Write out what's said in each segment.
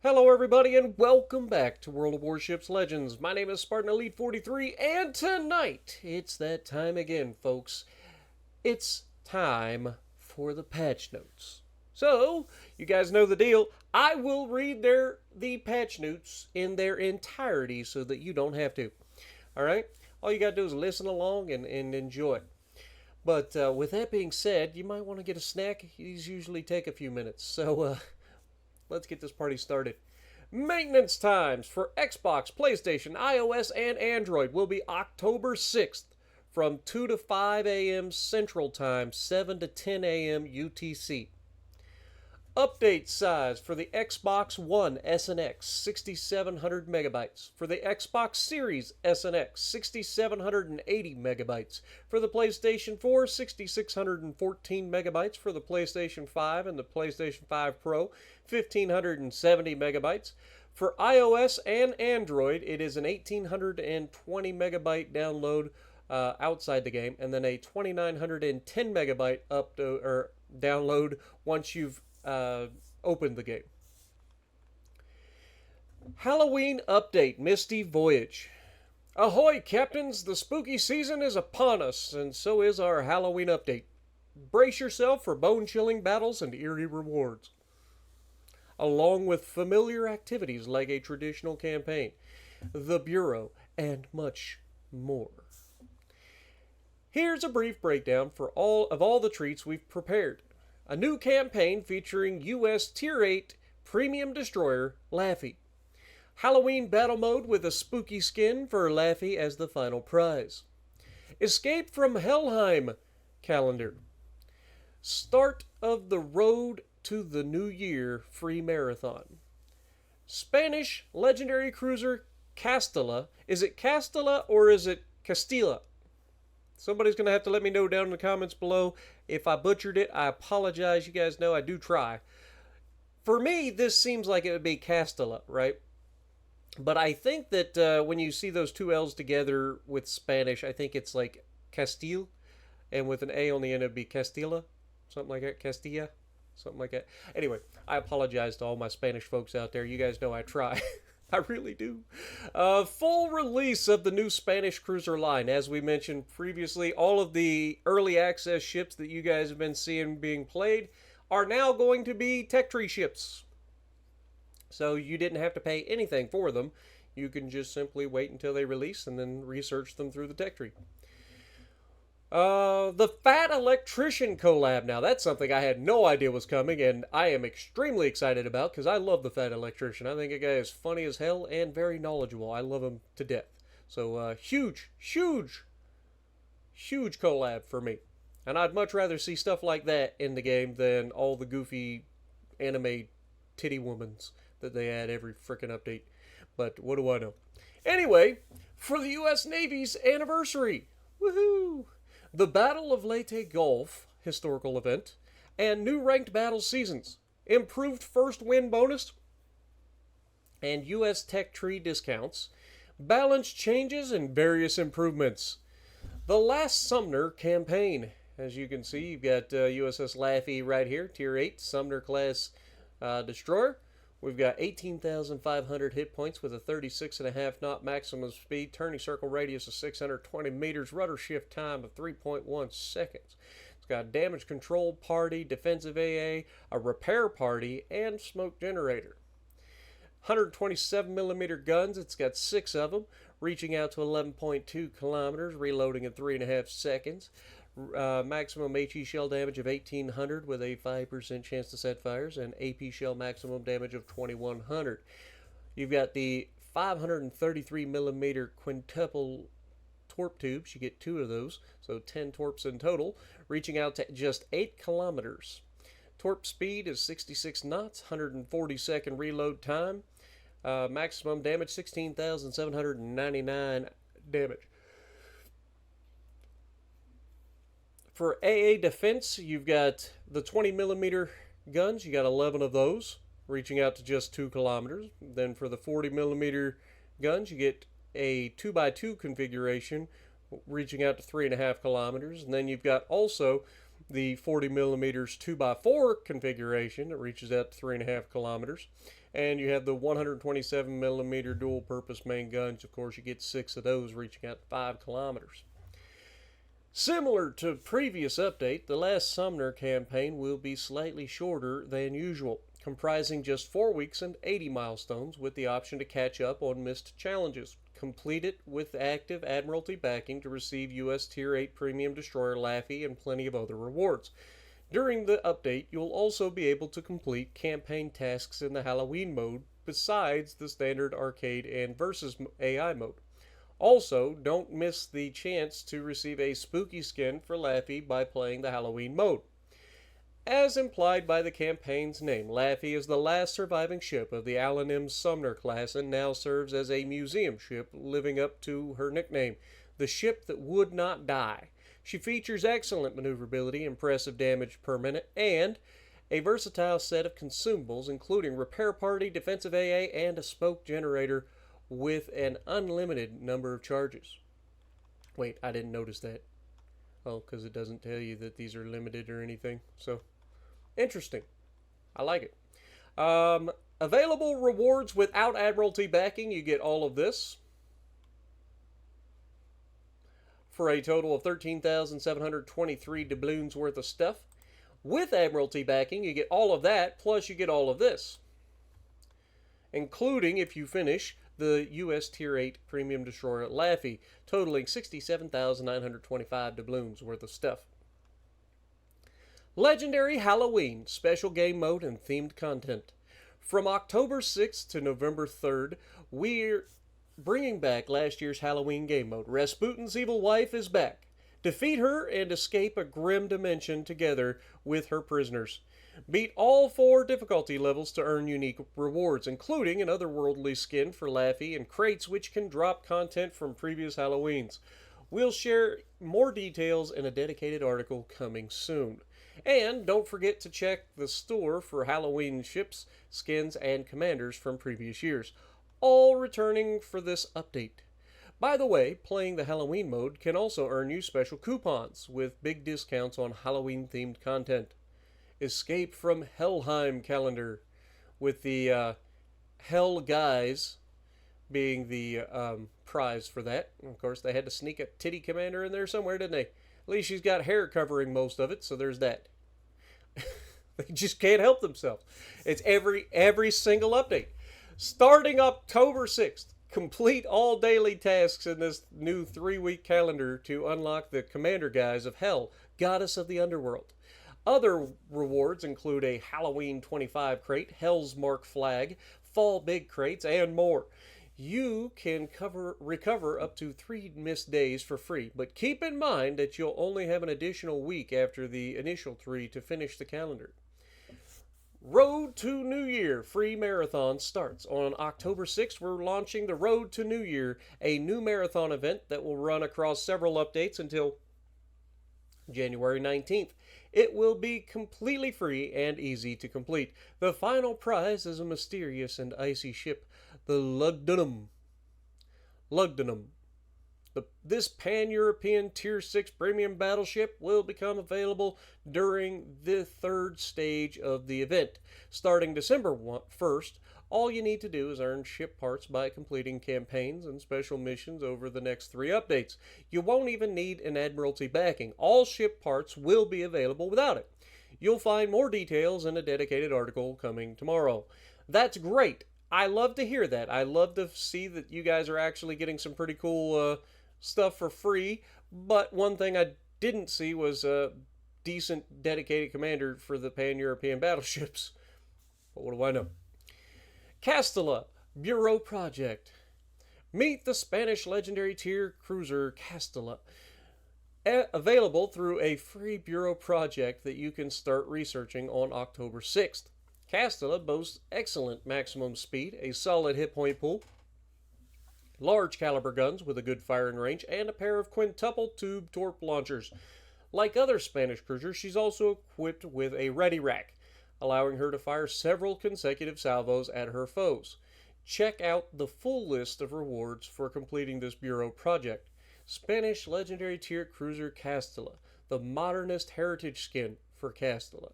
Hello, everybody, and welcome back to World of Warships Legends. My name is Spartan Elite 43, and tonight it's that time again, folks. It's time for the patch notes. So, you guys know the deal. I will read the patch notes in their entirety so that you don't have to. All right? All you got to do is listen along and enjoy. But with that being said, you might want to get a snack. These usually take a few minutes. So, let's get this party started. Maintenance times for Xbox, PlayStation, iOS, and Android will be October 6th from 2 to 5 a.m. Central Time, 7 to 10 a.m. UTC. Update size for the Xbox One S and X, 6700 megabytes. For the Xbox Series S and X, 6780 megabytes. For the PlayStation 4, 6614 megabytes. For the PlayStation 5 and the PlayStation 5 Pro, 1570 megabytes. For iOS and Android, it is an 1820 megabyte download outside the game, and then a 2910 megabyte download once you've opened the game. Halloween update, Misty Voyage. Ahoy, captains! The spooky season is upon us, and so is our Halloween update. Brace yourself for bone-chilling battles and eerie rewards, along with familiar activities like a traditional campaign, the Bureau, and much more. Here's a brief breakdown for all the treats we've prepared. A new campaign featuring U.S. Tier 8 Premium Destroyer Laffy. Halloween battle mode with a spooky skin for Laffy as the final prize. Escape from Helheim calendar. Start of the Road to the New Year free marathon. Spanish legendary cruiser Castilla. Is it Castilla or is it Castilla? Somebody's going to have to let me know down in the comments below. If I butchered it, I apologize. You guys know I do try. For me, this seems like it would be Castilla, right? But I think that when you see those two L's together with Spanish, I think it's like Castile. And with an A on the end, it would be Castilla. Something like that. Castilla. Something like that. Anyway, I apologize to all my Spanish folks out there. You guys know I try. I really do. Full release of the new Spanish cruiser line. As we mentioned previously, all of the early access ships that you guys have been seeing being played are now going to be tech tree ships. So you didn't have to pay anything for them. You can just simply wait until they release and then research them through the tech tree. The Fat Electrician collab. Now, that's something I had no idea was coming, and I am extremely excited about because I love the Fat Electrician. I think a guy is funny as hell and very knowledgeable. I love him to death. So, huge collab for me. And I'd much rather see stuff like that in the game than all the goofy anime titty womans that they add every frickin' update. But what do I know? Anyway, for the U.S. Navy's anniversary. Woohoo! The Battle of Leyte Gulf historical event, and new ranked battle seasons, improved first win bonus, and U.S. tech tree discounts, balance changes, and various improvements. The Last Sumner campaign. As you can see, you've got USS Laffy right here, Tier 8, Sumner class destroyer. We've got 18,500 hit points with a 36.5 knot maximum speed, turning circle radius of 620 meters, rudder shift time of 3.1 seconds. It's got damage control party, defensive AA, a repair party, and smoke generator. 127 millimeter guns, it's got 6 of them, reaching out to 11.2 kilometers, reloading in 3.5 seconds. Maximum HE shell damage of 1800 with a 5% chance to set fires, and AP shell maximum damage of 2100. You've got the 533 millimeter quintuple torp tubes. You get 2 of those, so 10 torps in total, reaching out to just 8 kilometers. Torp speed is 66 knots, 140-second reload time. Maximum damage 16,799 damage. For AA defense, you've got the 20 millimeter guns. You got 11 of those, reaching out to just 2 kilometers. Then for the 40 millimeter guns, you get a 2x2 configuration, reaching out to 3.5 kilometers. And then you've got also the 40 millimeters 2x4 configuration that reaches out to 3.5 kilometers. And you have the 127 millimeter dual purpose main guns. Of course, you get 6 of those reaching out to 5 kilometers. Similar to previous update, the Last Sumner campaign will be slightly shorter than usual, comprising just 4 weeks and 80 milestones with the option to catch up on missed challenges. Complete it with active Admiralty backing to receive U.S. Tier 8 Premium Destroyer Laffy and plenty of other rewards. During the update, you'll also be able to complete campaign tasks in the Halloween mode besides the standard arcade and versus AI mode. Also, don't miss the chance to receive a spooky skin for Laffy by playing the Halloween mode. As implied by the campaign's name, Laffy is the last surviving ship of the Alan M. Sumner class and now serves as a museum ship, living up to her nickname, the ship that would not die. She features excellent maneuverability, impressive damage per minute, and a versatile set of consumables, including repair party, defensive AA, and a smoke generator with an unlimited number of charges. Wait, I didn't notice that. Oh, because it doesn't tell you that these are limited or anything. So, interesting. I like it. Available rewards without Admiralty backing. You get all of this for a total of 13,723 doubloons worth of stuff. With Admiralty backing, you get all of that, plus you get all of this. Including, if you finish, the U.S. Tier 8 Premium Destroyer Laffy, totaling 67,925 doubloons worth of stuff. Legendary Halloween, special game mode and themed content. From October 6th to November 3rd, we're bringing back last year's Halloween game mode. Rasputin's evil wife is back. Defeat her and escape a grim dimension together with her prisoners. Beat all 4 difficulty levels to earn unique rewards, including an otherworldly skin for Laffy and crates which can drop content from previous Halloweens. We'll share more details in a dedicated article coming soon. And don't forget to check the store for Halloween ships, skins, and commanders from previous years, all returning for this update. By the way, playing the Halloween mode can also earn you special coupons with big discounts on Halloween-themed content. Escape from Helheim calendar, with the Hell Guys being the prize for that. And of course, they had to sneak a titty commander in there somewhere, didn't they? At least she's got hair covering most of it, so there's that. They just can't help themselves. It's every single update. Starting October 6th, complete all daily tasks in this new 3-week calendar to unlock the Commander Guys of Hell, Goddess of the Underworld. Other rewards include a Halloween 25 crate, Hell's Mark flag, Fall Big crates, and more. You can recover up to 3 missed days for free, but keep in mind that you'll only have an additional week after the initial 3 to finish the calendar. Road to New Year free marathon starts. On October 6th, we're launching the Road to New Year, a new marathon event that will run across several updates until January 19th. It will be completely free and easy to complete. The final prize is a mysterious and icy ship, the Lugdunum. This pan-European Tier 6 premium battleship will become available during the 3rd stage of the event. Starting December 1st, all you need to do is earn ship parts by completing campaigns and special missions over the next 3 updates. You won't even need an Admiralty backing. All ship parts will be available without it. You'll find more details in a dedicated article coming tomorrow. That's great. I love to hear that. I love to see that you guys are actually getting some pretty cool stuff for free. But one thing I didn't see was a decent dedicated commander for the pan-European battleships. But what do I know? Castilla Bureau Project. Meet the Spanish legendary tier cruiser Castilla. Available through a free Bureau project that you can start researching on October 6th. Castilla boasts excellent maximum speed, a solid hit point pool, large caliber guns with a good firing range, and a pair of quintuple tube torp launchers. Like other Spanish cruisers, she's also equipped with a ready rack, allowing her to fire several consecutive salvos at her foes. Check out the full list of rewards for completing this Bureau project. Spanish legendary tier cruiser Castilla, the modernist heritage skin for Castilla.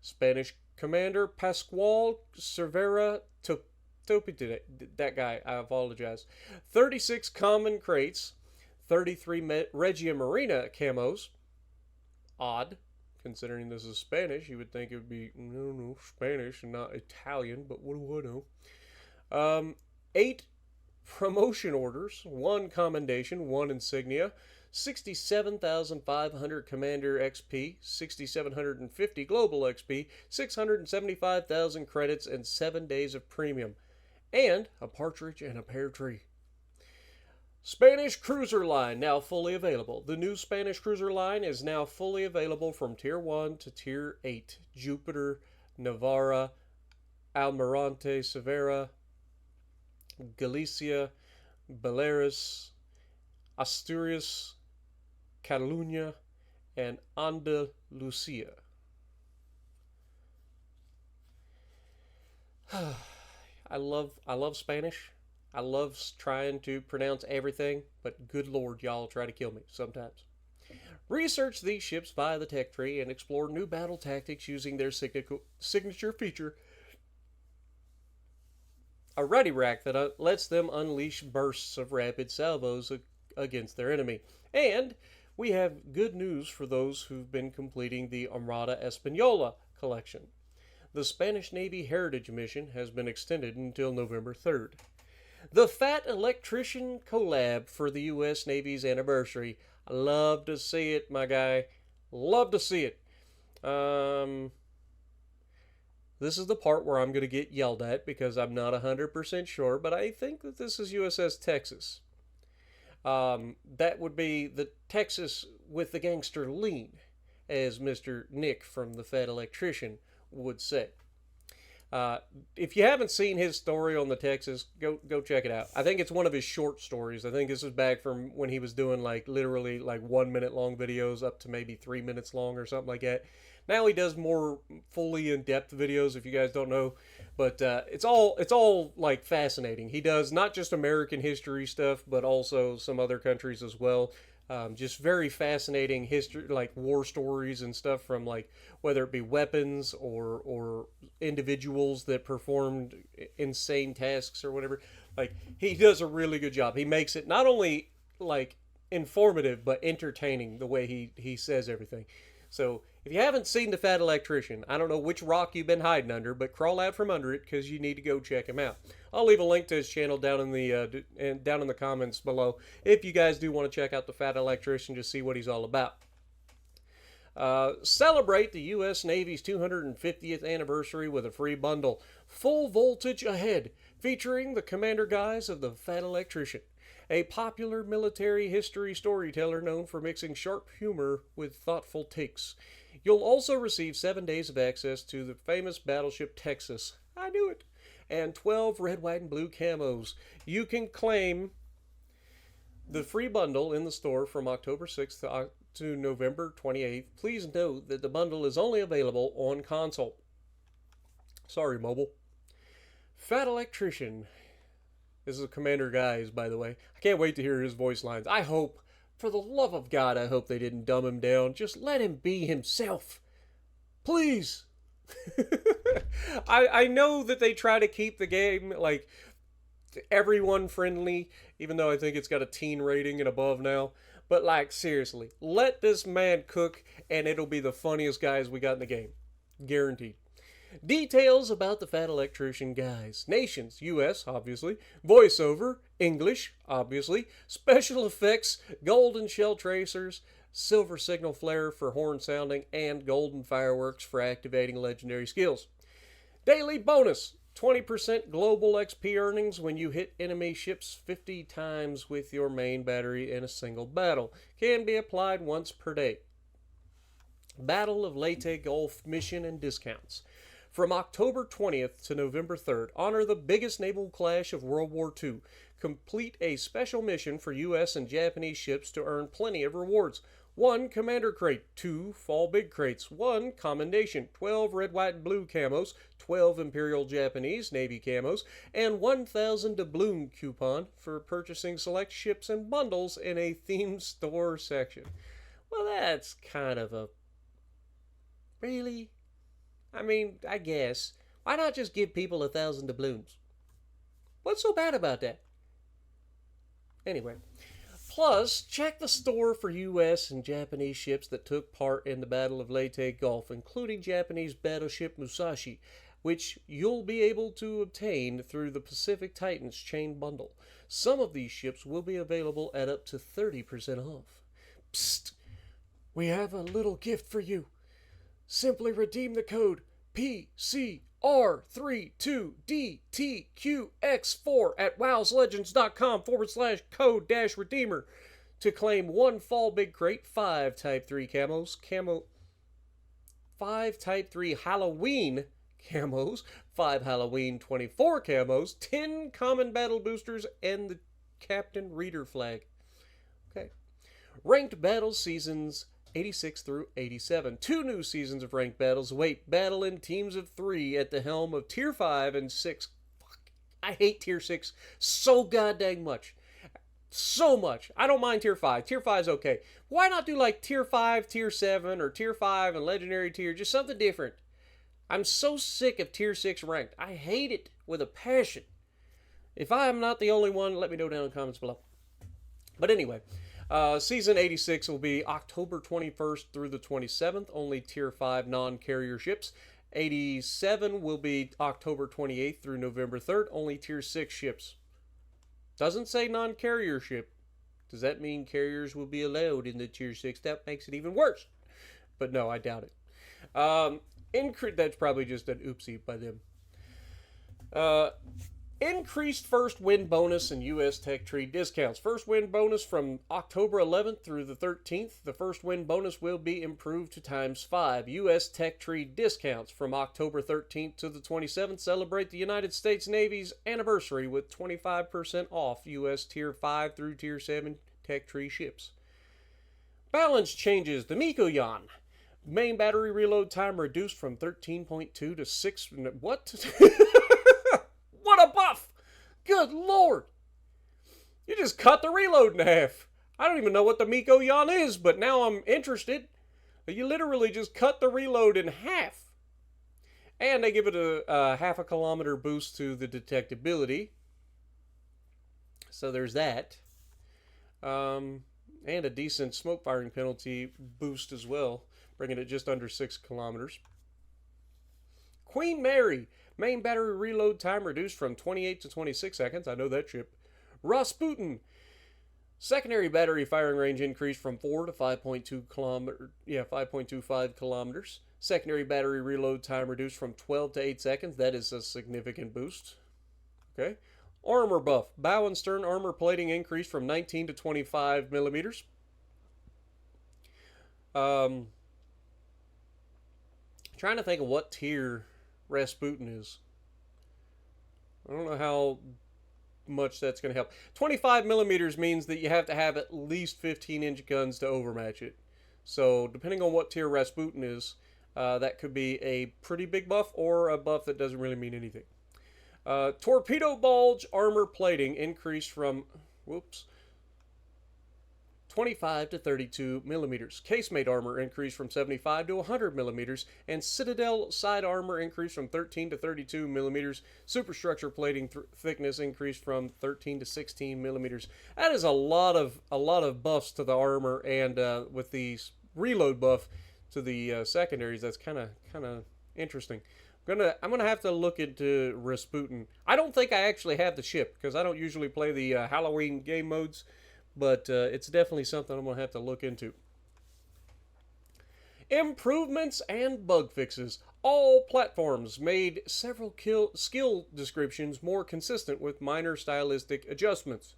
Spanish Commander Pascual Cervera Topi today. That guy. I apologize. 36 common crates. 33 Regia Marina camos. Odd. Considering this is Spanish, you would think it would be, no, Spanish and not Italian, but what do I know? 8 promotion orders, 1 commendation, 1 insignia, 67,500 Commander XP, 6,750 Global XP, 675,000 credits, and 7 days of premium, and a partridge and a pear tree. Spanish Cruiser Line now fully available. The new Spanish Cruiser Line is now fully available from Tier 1 to Tier 8. Jupiter, Navarra, Almirante Severa, Galicia, Baleares, Asturias, Catalunya, and Andalusia. I love Spanish. I love trying to pronounce everything, but good lord, y'all try to kill me sometimes. Research these ships via the tech tree and explore new battle tactics using their signature feature, a ready rack that lets them unleash bursts of rapid salvos against their enemy. And we have good news for those who've been completing the Armada Española collection. The Spanish Navy Heritage Mission has been extended until November 3rd. The Fat Electrician collab for the U.S. Navy's anniversary. I love to see it, my guy. Love to see it. This is the part where I'm going to get yelled at because I'm not 100% sure, but I think that this is USS Texas. That would be the Texas with the gangster lean, as Mr. Nick from the Fat Electrician would say. If you haven't seen his story on the Texas, go check it out. I think it's one of his short stories. I think this is back from when he was doing literally 1 minute long videos up to maybe 3 minutes long or something like that. Now he does more fully in-depth videos, if you guys don't know, but it's all fascinating. He does not just American history stuff, but also some other countries as well. Just very fascinating history, war stories and stuff from whether it be weapons or individuals that performed insane tasks or whatever. He does a really good job. He makes it not only informative but entertaining the way he says everything. So if you haven't seen the Fat Electrician, I don't know which rock you've been hiding under, but crawl out from under it because you need to go check him out. I'll leave a link to his channel down in the comments below if you guys do want to check out the Fat Electrician to see what he's all about. Celebrate the U.S. Navy's 250th anniversary with a free bundle, Full Voltage Ahead, featuring the commander guys of the Fat Electrician, a popular military history storyteller known for mixing sharp humor with thoughtful takes. You'll also receive 7 days of access to the famous battleship Texas. I knew it. And 12 red, white, and blue camos. You can claim the free bundle in the store from October 6th to November 28th. Please note that the bundle is only available on console. Sorry, mobile. Fat Electrician. This is Commander Guys, by the way. I can't wait to hear his voice lines. I hope, for the love of God, I hope they didn't dumb him down. Just let him be himself. Please. I know that they try to keep the game, everyone friendly, even though I think it's got a teen rating and above now. But, seriously, let this man cook, and it'll be the funniest guys we got in the game. Guaranteed. Details about the Fat Electrician guys. Nations, U.S., obviously. Voiceover, English, obviously. Special effects, golden shell tracers, silver signal flare for horn sounding, and golden fireworks for activating legendary skills. Daily bonus, 20% global XP earnings when you hit enemy ships 50 times with your main battery in a single battle. Can be applied once per day. Battle of Leyte Gulf mission and discounts. From October 20th to November 3rd, honor the biggest naval clash of World War II. Complete a special mission for U.S. and Japanese ships to earn plenty of rewards. 1 Commander Crate, 2 Fall Big Crates, 1 Commendation, 12 red, white, and blue camos, 12 Imperial Japanese Navy camos, and 1,000 doubloon coupon for purchasing select ships and bundles in a themed store section. Well, that's kind of a... Really? I mean, I guess. Why not just give people 1,000 doubloons? What's so bad about that? Anyway. Plus, check the store for U.S. and Japanese ships that took part in the Battle of Leyte Gulf, including Japanese battleship Musashi, which you'll be able to obtain through the Pacific Titans chain bundle. Some of these ships will be available at up to 30% off. Psst! We have a little gift for you. Simply redeem the code PCR32DTQX4 at wowslegends.com/code-redeemer to claim 1 Fall Big Crate, 5 Type 3 camos, 5 Type 3 Halloween camos, 5 Halloween 24 camos, 10 Common Battle Boosters, and the Captain Reader flag. Okay. Ranked Battle Seasons 86 through 87. 2 new seasons of ranked battles await. Battle in teams of 3 at the helm of Tier 5 and 6. Fuck, I hate Tier 6 so goddamn much. So much. I don't mind Tier 5. Tier 5 is okay. Why not do like Tier 5, Tier 7, or Tier 5 and Legendary Tier? Just something different. I'm so sick of Tier 6 ranked. I hate it with a passion. If I am not the only one, let me know down in the comments below. But anyway, Season 86 will be October 21st through the 27th, only Tier 5 non-carrier ships. 87 will be October 28th through November 3rd, only Tier 6 ships. Doesn't say non-carrier ship. Does that mean carriers will be allowed in the Tier 6? That makes it even worse. But no, I doubt it. That's probably just an oopsie by them. Increased first win bonus and U.S. Tech Tree discounts. First win bonus from October 11th through the 13th. The first win bonus will be improved to ×5. U.S. Tech Tree discounts from October 13th to the 27th. Celebrate the United States Navy's anniversary with 25% off U.S. Tier 5 through Tier 7 Tech Tree ships. Balance changes. The Mikoyan. Main battery reload time reduced from 13.2 to 6. What? What a buff! Good lord! You just cut the reload in half. I don't even know what the Mikoyan is, but now I'm interested. You literally just cut the reload in half. And they give it a half a kilometer boost to the detectability. So there's that. And a decent smoke firing penalty boost as well, bringing it just under 6 kilometers. Queen Mary. Main battery reload time reduced from 28 to 26 seconds. I know that ship. Rasputin. Secondary battery firing range increased from 4 to 5.25 kilometers. Secondary battery reload time reduced from 12 to 8 seconds. That is a significant boost. Okay. Armor buff. Bow and stern armor plating increased from 19 to 25 millimeters. Trying to think of what tier Rasputin is. I don't know how much that's going to help. 25 millimeters means that you have to have at least 15-inch guns to overmatch it. So depending on what tier Rasputin is, that could be a pretty big buff or a buff that doesn't really mean anything. Torpedo bulge armor plating increased from 25 to 32 millimeters. Casemate armor increased from 75 to 100 millimeters, and Citadel side armor increased from 13 to 32 millimeters. Superstructure plating thickness increased from 13 to 16 millimeters. That is a lot of buffs to the armor, and with the reload buff to the secondaries, that's kind of interesting. I'm gonna have to look into Rasputin. I don't think I actually have the ship because I don't usually play the Halloween game modes. But it's definitely something I'm going to have to look into. Improvements and bug fixes. All platforms made several skill descriptions more consistent with minor stylistic adjustments.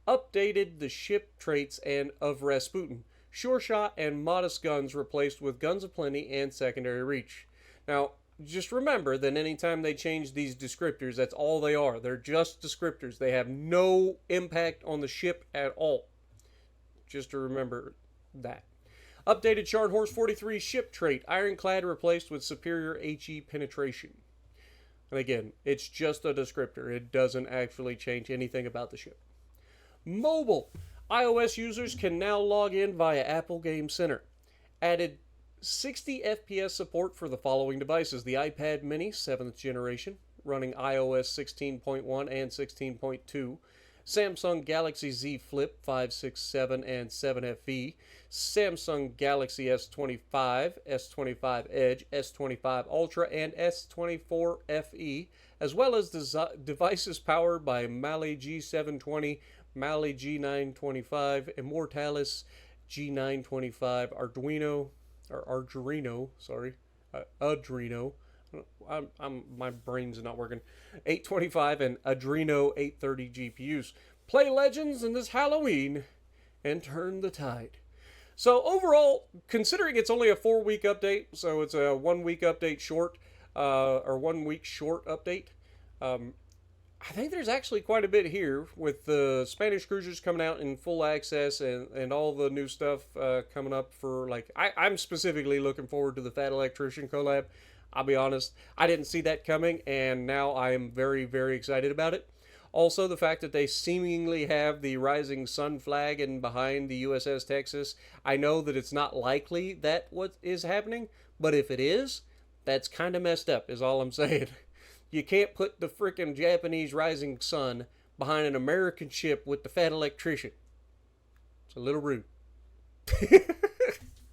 Updated the ship traits of Rasputin. Sure shot and modest guns replaced with guns of plenty and secondary reach. Now, just remember that anytime they change these descriptors, that's all they are. They're just descriptors. They have no impact on the ship at all. Just to remember that. Updated Scharnhorst 43 ship trait. Ironclad replaced with superior HE penetration. And again, it's just a descriptor. It doesn't actually change anything about the ship. Mobile. iOS users can now log in via Apple Game Center. Added 60 FPS support for the following devices. The iPad mini, 7th generation. running iOS 16.1 and 16.2. Samsung Galaxy Z Flip 5, 6, 7, and 7FE, Samsung Galaxy S25, S25 Edge, S25 Ultra, and S24 FE, as well as devices powered by Mali G720, Mali G925, Immortalis G925, Arduino, my brain's not working. 825 and Adreno 830 GPUs. Play Legends in this Halloween and turn the tide. So overall, considering it's only a 4-week update, so it's a 1-week update short, or 1 week short update, I think there's actually quite a bit here with the Spanish cruisers coming out in full access and all the new stuff coming up for, like, I'm specifically looking forward to the Fat Electrician collab. I'll be honest, I didn't see that coming, and now I am very, very excited about it. Also, the fact that they seemingly have the Rising Sun flag in behind the USS Texas. I know that it's not likely that what is happening, but if it is, that's kind of messed up, is all I'm saying. You can't put the frickin' Japanese Rising Sun behind an American ship with the Fat Electrician. It's a little rude.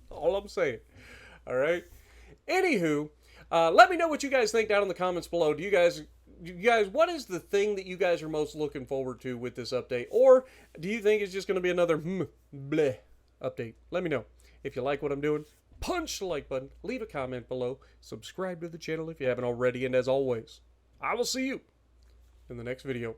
All I'm saying. All right. Anywho, let me know what you guys think down in the comments below. Do you guys, what is the thing that you guys are most looking forward to with this update? Or do you think it's just going to be another bleh update? Let me know. If you like what I'm doing, punch the like button, leave a comment below, subscribe to the channel if you haven't already, and as always, I will see you in the next video.